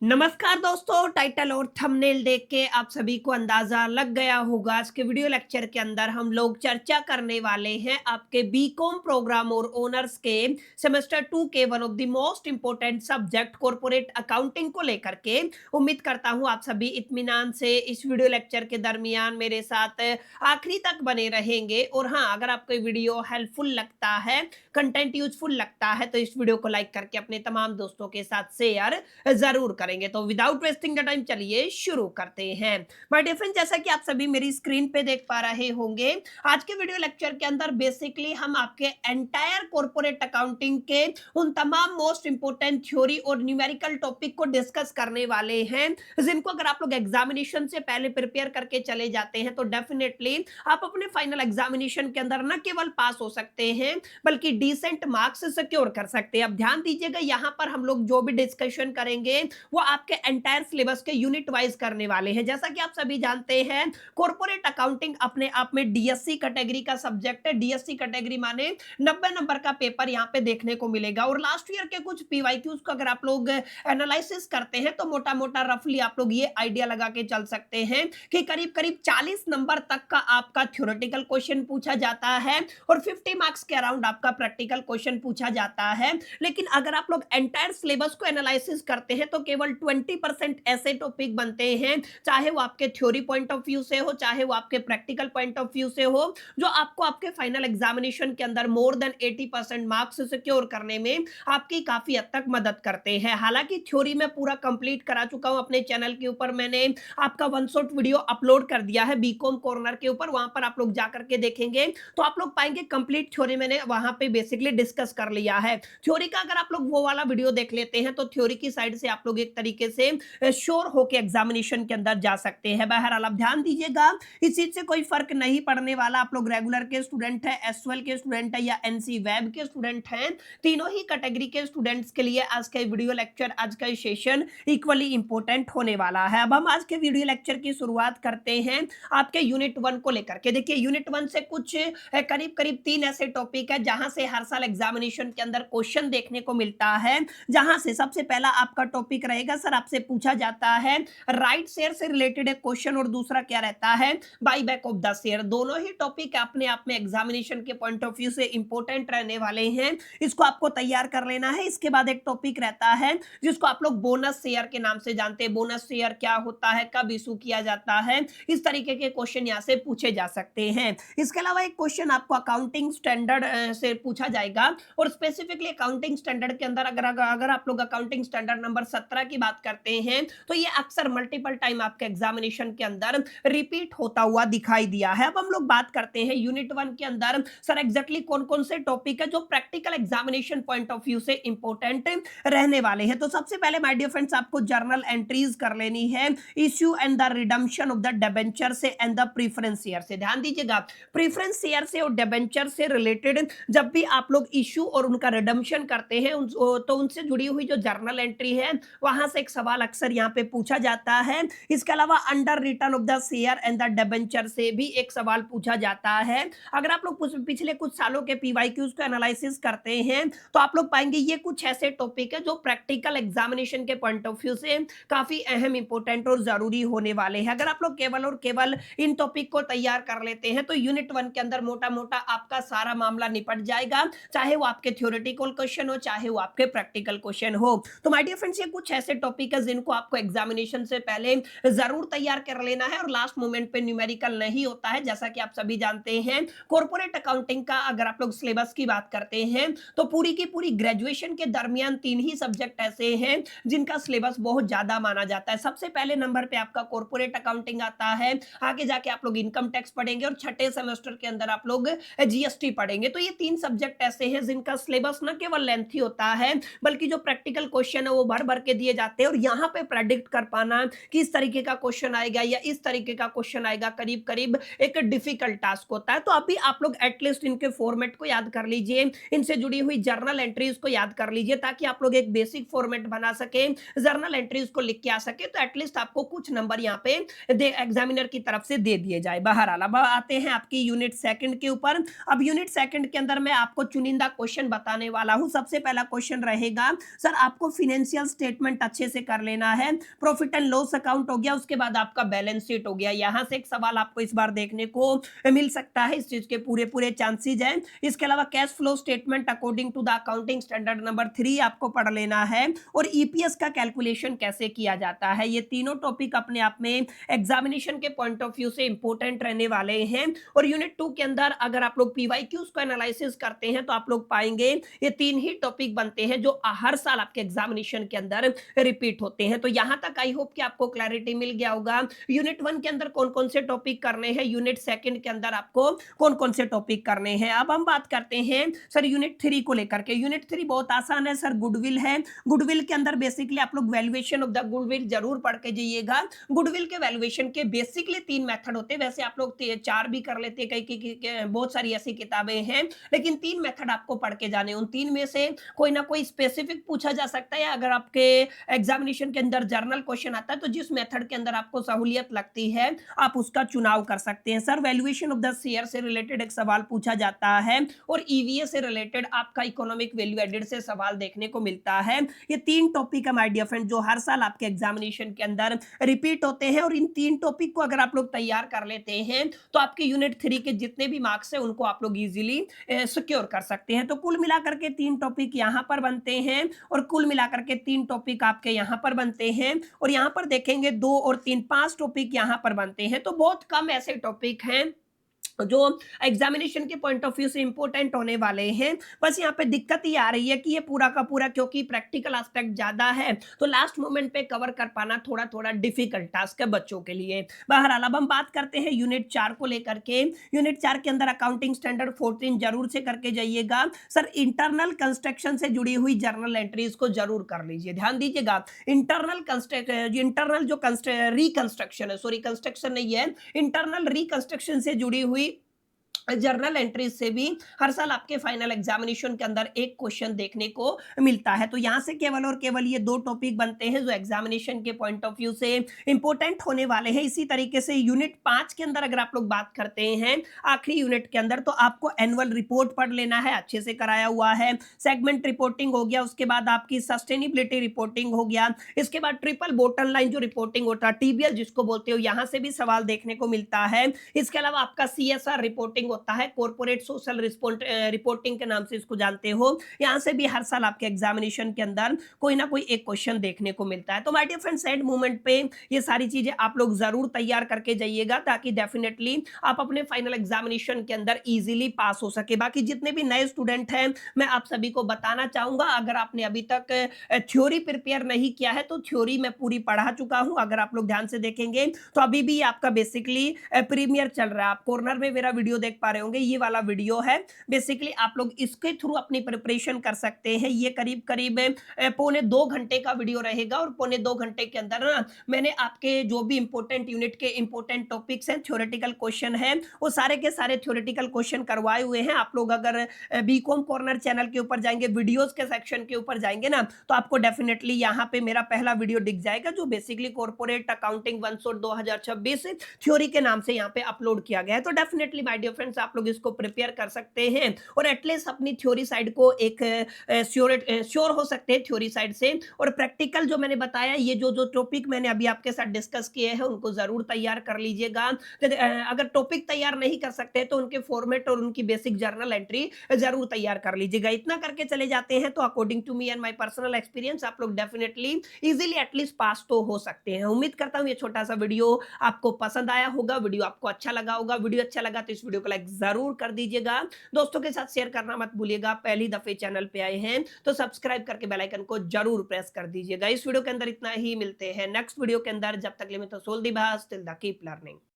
नमस्कार दोस्तों, टाइटल और थंबनेल देख के आप सभी को अंदाजा लग गया होगा। आज के वीडियो लेक्चर के अंदर हम लोग चर्चा करने वाले हैं आपके बीकॉम प्रोग्राम और ओनर्स के सेमेस्टर 2 के one of the most important subject corporate accounting को लेकर के। उम्मीद करता हूं आप सभी इत्मीनान से इस वीडियो लेक्चर के दरमियान मेरे साथ आखिरी तक बने रहेंगे। और हाँ, अगर आपको ये वीडियो हेल्पफुल लगता है, कंटेंट यूजफुल लगता है, तो इस वीडियो को लाइक करके अपने तमाम दोस्तों के साथ शेयर जरूर करेंगे। तो विदाउट वेस्टिंग द टाइम चलिए शुरू करते हैं। माय डियर फ्रेंड, जैसा कि आप सभी मेरी स्क्रीन पे देख पा रहे होंगे, आज के वीडियो लेक्चर के अंदर बेसिकली हम आपके एंटायर कॉर्पोरेट अकाउंटिंग के उन तमाम मोस्ट इंपोर्टेंट थ्योरी और न्यूमेरिकल टॉपिक को डिस्कस करने वाले हैं, जिनको अगर आप लोग एग्जामिनेशन से पहले प्रिपेयर करके चले जाते हैं तो डेफिनेटली आप अपने फाइनल एग्जामिनेशन के अंदर न केवल पास हो सकते हैं बल्कि डिसेंट मार्क्स सिक्योर कर सकते हैं। अब ध्यान दीजिएगा, यहाँ पर हम लोग जो भी डिस्कशन करेंगे वो आपके एंटायर सिलेबस के यूनिट वाइज करने वाले हैं। जैसा कि आप सभी जानते हैं, कॉर्पोरेट अकाउंटिंग अपने आप में डीएससी कैटेगरी का सब्जेक्ट है। डीएससी कैटेगरी माने 90 नंबर का पेपर यहाँ पे देखने को मिलेगा। और लास्ट ईयर के कुछ पीवाईक्यूज को अगर आप लोग एनालिसिस करते हैं तो मोटा मोटा रफली आप लोग ये आइडिया लगा के चल सकते हैं कि करीब करीब 40 नंबर तक का आपका थ्योरेटिकल क्वेश्चन पूछा जाता है और 50 मार्क्स के अराउंड आपका प्रैक्टिकल क्वेश्चन पूछा जाता है। लेकिन अगर आप लोग एंटायर सिलेबस को एनालिसिस करते हैं तो केवल 20% ऐसे टॉपिक बनते हैं, चाहे वो आपके थ्योरी पॉइंट ऑफ व्यू से हो, चाहे वो आपके प्रैक्टिकल पॉइंट ऑफ व्यू से हो, जो आपको आपके फाइनल एग्जामिनेशन के अंदर मोर देन 80% मार्क्स सिक्योर करने में आपकी काफी हद तक मदद करते हैं। हालांकि थ्योरी में पूरा कंप्लीट करा चुका हूं, अपने चैनल के ऊपर मैंने आपका वन शॉट वीडियो अपलोड कर दिया है बीकॉम कॉर्नर के ऊपर, वहां पर आप लोग जाकर के देखेंगे तो आप लोग पाएंगे कंप्लीट थ्योरी मैंने वहां पे बेसिकली डिस्कस कर लिया है। थ्योरी का अगर आप लोग वो वाला वीडियो देख लेते हैं तो थ्योरी की साइड से आप लोग एक तरीके से श्योर होकर एग्जामिनेशन के अंदर जा सकते हैं। बहरहाल आप ध्यान दीजिएगा, इस चीज से कोई फर्क नहीं पड़ने वाला। आप लोग रेगुलर के स्टूडेंट है, एसवाल के स्टूडेंट है या एनसी वेब के स्टूडेंट हैं, तीनों ही कैटेगरी के स्टूडेंट्स के लिए आज का वीडियो लेक्चर, आज का सेशन इक्वली इंपॉर्टेंट होने वाला है। अब हम आज के वीडियो लेक्चर की शुरुआत करते हैं आपके यूनिट 1 को लेकर के। देखिए, यूनिट 1 से कुछ करीब करीब 3 ऐसे टॉपिक है जहां से हर साल एग्जामिनेशन के अंदर क्वेश्चन देखने को मिलता है। जहां से सबसे पहला आपका टॉपिक रहेगा, सर आपसे पूछा जाता है राइट शेयर से रिलेटेड एक क्वेश्चन, और दूसरा क्या रहता है, by back of the share. दोनों ही टॉपिक अपने आप में एग्जामिनेशन के पॉइंट ऑफ व्यू से इंपॉर्टेंट रहने वाले हैं, इसको आपको तैयार कर लेना है। इसके बाद एक टॉपिक रहता है जिसको आप लोग बोनस शेयर के नाम से जानते हैं। बोनस शेयर क्या होता है, कब इशू किया जाता है, इस तरीके के क्वेश्चन यहाँ से पूछे जा सकते हैं। इसके अलावा एक क्वेश्चन आपको अकाउंटिंग स्टैंडर्ड से पूछा जाएगा, और स्पेसिफिकली अकाउंटिंग स्टैंडर्ड के अंदर अगर आप लोग अकाउंटिंग स्टैंडर्ड नंबर 17 की बात करते हैं तो ये अक्सर मल्टीपल टाइम आपके एग्जामिनेशन के अंदर रिपीट होता हुआ दिखाई दिया है। अब हम लोग बात करते हैं यूनिट 1 के अंदर, सर एग्जैक्टली कौन कौन से टॉपिक है जो practical examination point of view से इंपॉर्टेंट रहने वाले हैं। तो सबसे पहले माय डियर फ्रेंड्स, आपको जर्नल एंट्रीज कर लेनी है, issue and the redemption of the debenture से एंड द प्रीफरेंस शेयर से। ध्यान दीजिएगा, प्रीफरेंस शेयर से और डिबेंचर से रिलेटेड जब भी आप लोग इश्यू और उनका रिडम्पशन करते हैं तो उनसे जुड़ी हुई जो जर्नल एंट्री है वहां से एक सवाल अक्सर यहाँ पे पूछा जाता है। इसके अलावा under return of the share and the debenture से भी एक सवाल पूछा जाता है। अगर आप लोग पिछले कुछ सालों के पीवाईक्यूज को एनालिसिस करते हैं तो आप लोग पाएंगे ये कुछ ऐसे टॉपिक है जो प्रैक्टिकल एग्जामिनेशन के पॉइंट ऑफ व्यू से काफी अहम, इंपॉर्टेंट और जरूरी होने वाले हैं। अगर आप लोग केवल और केवल इन टॉपिक को तैयार कर लेते हैं तो यूनिट 1 के अंदर मोटा मोटा आपका सारा मामला निपट जाएगा, चाहे वो आपके थ्योरेटिकल क्वेश्चन हो, चाहे वो आपके प्रैक्टिकल क्वेश्चन हो। तो माय डियर फ्रेंड्स, ये कुछ ऐसे टॉपिक है जिनको आपको एग्जामिनेशन से पहले जरूर तैयार कर लेना है, और लास्ट मोमेंट पे न्यूमेरिकल नहीं होता है। जैसा कि आप सभी जानते हैं, कॉर्पोरेट अकाउंटिंग का अगर आप लोग सिलेबस की बात करते हैं तो पूरी की पूरी ग्रेजुएशन के दरमियान 3 ही सब्जेक्ट ऐसे हैं जिनका सिलेबस बहुत ज्यादा माना जाता है। सबसे पहले नंबर पे आपका कॉर्पोरेट अकाउंटिंग आता है, आगे जाके आप लोग इनकम टैक्स पढ़ेंगे, और छठे सेमेस्टर के अंदर आप लोग जीएसटी पढ़ेंगे। तो ये 3 सब्जेक्ट ऐसे हैं जिनका सिलेबस न केवल लेंथी होता है बल्कि जो प्रैक्टिकल क्वेश्चन है वो भर भर के दिए जाते हैं, और यहाँ पे प्रेडिक्ट कर पाना कि इस तरीके का क्वेश्चन आएगा या इस तरीके का क्वेश्चन आएगा करीब करीब एक डिफिकल्ट टास्क होता है। तो अभी आप लोग एटलीस्ट इनके फॉर्मेट को याद कर लीजिए, इनसे जुड़ी हुई जर्नल एंट्रीज को याद कर लीजिए, ताकि आप लोग एक बेसिक फॉर्मेट बना सके, जर्नल एंट्रीज को लिख के आ सके, तो एटलीस्ट आपको कुछ नंबर यहाँ पे एग्जामिनर की तरफ से दे दिए जाए। बहरहाल अब आते हैं आपकी यूनिट 2 के ऊपर। अब यूनिट 2 के अंदर मैं आपको चुनिंदा क्वेश्चन बताने वाला हूं। सबसे पहला क्वेश्चन रहेगा, सर आपको फाइनेंशियल स्टेटमेंट अच्छे से कर लेना है। प्रॉफिट एंड लॉस अकाउंट हो गया, उसके बाद आपका बैलेंस शीट हो गया। यहाँ से एक सवाल आपको इस बार देखने को मिल सकता है, इस चीज के पूरे पूरे चांसेस हैं। इसके अलावा cash flow statement according to the accounting standard number 3 आपको पढ़ लेना है, और ईपीएस का कैलकुलेशन कैसे किया जाता है। ये तीनों टॉपिक अपने आप में एग्जामिनेशन के पॉइंट ऑफ व्यू से इंपॉर्टेंट रहने वाले हैं। और यूनिट 2 के अंदर अगर आप लोग पीवाईक्यूज को एनालिसिस करते हैं तो आप लोग पाएंगे ये तीन ही टॉपिक बनते हैं जो हर साल आपके एग्जामिनेशन के अंदर रिपीट होते हैं। तो यहां तक आई होप कि आपको क्लैरिटी मिल गया होगा यूनिट 1 के अंदर कौन कौन से टॉपिक करने हैं, यूनिट 2 के अंदर आपको कौन कौन से टॉपिक करने हैं। अब हम बात करते हैं सर यूनिट 3 को लेकर के। यूनिट 3 बहुत आसान है सर, गुडविल है। गुडविल के अंदर बेसिकली आप लोग वैल्यूएशन ऑफ द गुडविल जरूर पढ़ के जाइएगा। गुडविल के वैल्यूएशन के बेसिकली 3 मेथड होते हैं, वैसे आप लोग 4 भी कर लेते हैं, कई बहुत सारी ऐसी किताबें हैं, लेकिन 3 मेथड आपको पढ़ के जाने। उन 3 में से कोई ना कोई स्पेसिफिक पूछा जा सकता है, अगर आपके एग्जामिनेशन के अंदर जर्नल क्वेश्चन आता है तो जिस मेथड के अंदर आपको सहूलियत लगती है आप उसका चुनाव कर सकते हैं। Sir valuation of the share से रिलेटेड एक सवाल पूछा जाता है, और ईवीए से रिलेटेड आपका इकोनॉमिक वैल्यू एडेड से सवाल देखने को मिलता है। ये 3 टॉपिक है माय डियर फ्रेंड जो हर साल आपके एग्जामिनेशन के अंदर रिपीट होते हैं, और इन 3 टॉपिक को अगर आप लोग तैयार कर लेते हैं तो आपके यूनिट 3 के जितने भी मार्क्स है उनको आप लोग इजीली सिक्योर कर सकते हैं। तो कुल मिलाकर के 3 टॉपिक यहां पर बनते हैं, और कुल मिलाकर के 3 टॉपिक आपके यहां पर बनते हैं, और यहां पर देखेंगे 2 और 3 5 टॉपिक यहां पर बनते हैं। तो बहुत कम ऐसे टॉपिक हैं जो एग्जामिनेशन के पॉइंट ऑफ व्यू से इंपॉर्टेंट होने वाले हैं। बस यहाँ पे दिक्कत ये आ रही है कि ये पूरा का पूरा क्योंकि प्रैक्टिकल एस्पेक्ट ज्यादा है तो लास्ट मोमेंट पे कवर कर पाना थोड़ा थोड़ा डिफिकल्ट टास्क है बच्चों के लिए। बहरहाल अब हम बात करते हैं यूनिट 4 को लेकर के। यूनिट 4 के अंदर अकाउंटिंग स्टैंडर्ड 14 जरूर से करके जाइएगा। सर इंटरनल कंस्ट्रक्शन से जुड़ी हुई जर्नल एंट्रीज को जरूर कर लीजिए, ध्यान दीजिएगा। इंटरनल जो रिकंस्ट्रक्शन है, सॉरी कंस्ट्रक्शन नहीं है, इंटरनल रिकंस्ट्रक्शन से जुड़ी हुई जर्नल एंट्रीज से भी हर साल आपके फाइनल एग्जामिनेशन के अंदर एक क्वेश्चन देखने को मिलता है। तो यहां से केवल और केवल ये 2 टॉपिक बनते हैं जो एग्जामिनेशन के पॉइंट ऑफ व्यू से इंपॉर्टेंट होने वाले हैं। इसी तरीके से यूनिट 5 के अंदर अगर आप लोग बात करते हैं आखिरी यूनिट के अंदर, तो आपको एनुअल रिपोर्ट पढ़ लेना है, अच्छे से कराया हुआ है। सेगमेंट रिपोर्टिंग हो गया, उसके बाद आपकी सस्टेनेबिलिटी रिपोर्टिंग हो गया, इसके बाद ट्रिपल बॉटम लाइन जो रिपोर्टिंग होता है टीबीएल जिसको बोलते हो, यहां से भी सवाल देखने को मिलता है। इसके अलावा आपका सीएसआर रिपोर्टिंग होता है, कॉर्पोरेट सोशल रिपोर्टिंग के नाम से इसको जानते हो, यहां से भी हर साल आपके एग्जामिनेशन के अंदर कोई ना कोई एक क्वेश्चन देखने को मिलता है। तो my dear friends and moment पे ये सारी चीजें आप लोग जरूर तैयार करके जाइएगा ताकि डेफिनेटली आप अपने फाइनल एग्जामिनेशन के अंदर इजीली पास हो सके। बाकी जितने भी नए स्टूडेंट हैं मैं आप सभी को बताना चाहूंगा, अगर आपने अभी तक थ्योरी प्रिपेयर नहीं किया है तो थ्योरी मैं पूरी पढ़ा चुका हूं। अगर आप लोग ध्यान से देखेंगे तो अभी भी आपका बेसिकली प्रीमियर चल रहा है, आप कॉर्नर में मेरा वीडियो देख पा रहे होंगे, ये वाला वीडियो है। बेसिकली आप लोग इसके थ्रू अपनी प्रिपरेशन कर सकते हैं। ये करीब करीब 1.25 घंटे का वीडियो रहेगा, और 1.25 घंटे के अंदर ना मैंने आपके जो भी इंपॉर्टेंट यूनिट के इंपॉर्टेंट टॉपिक्स हैं, थ्योरेटिकल क्वेश्चन है, वो सारे के सारे थ्योरेटिकल क्वेश्चन करवाए हुए हैं। आप लोग अगर बीकॉम कॉर्नर चैनल के ऊपर जाएंगे, वीडियोस के सेक्शन के ऊपर जाएंगे ना, तो आपको डेफिनेटली यहाँ पे मेरा पहला वीडियो दिख जाएगा जो बेसिकली कॉर्पोरेट अकाउंटिंग 2026 थ्योरी के नाम से यहाँ पे अपलोड किया गया है। तो डेफिनेटली माय डियर फ्रेंड्स आप लोग इसको प्रिपेयर कर सकते हैं, और एटलीस्ट अपनी थ्योरी साइड को एक श्योर हो सकते हैं थ्योरी साइड से। और प्रैक्टिकल जो मैंने बताया, ये जो जो टॉपिक मैंने अभी आपके साथ डिस्कस किए हैं उनको जरूर तैयार कर लीजिएगा। अगर टॉपिक तैयार नहीं कर सकते तो उनके फॉर्मेट और उनकी बेसिक जर्नल एंट्री जरूर तैयार कर लीजिएगा। इतना करके चले जाते हैं तो according to me and my personal experience आप लोग डेफिनेटली इजीली एटलीस्ट पास तो हो सकते हैं। उम्मीद करता हूं ये छोटा सा वीडियो आपको पसंद आया होगा, वीडियो आपको अच्छा लगा होगा। वीडियो अच्छा लगा तो इस वीडियो को लाइक जरूर कर दीजिएगा, दोस्तों के साथ शेयर करना मत भूलिएगा। पहली दफे चैनल पे आए हैं तो सब्सक्राइब करके बेल आइकन को जरूर प्रेस कर दीजिएगा। इस वीडियो के अंदर इतना ही, मिलते हैं नेक्स्ट वीडियो के अंदर। जब तक के लिए मैं तो सोल दी भास, टिल द कीप लर्निंग।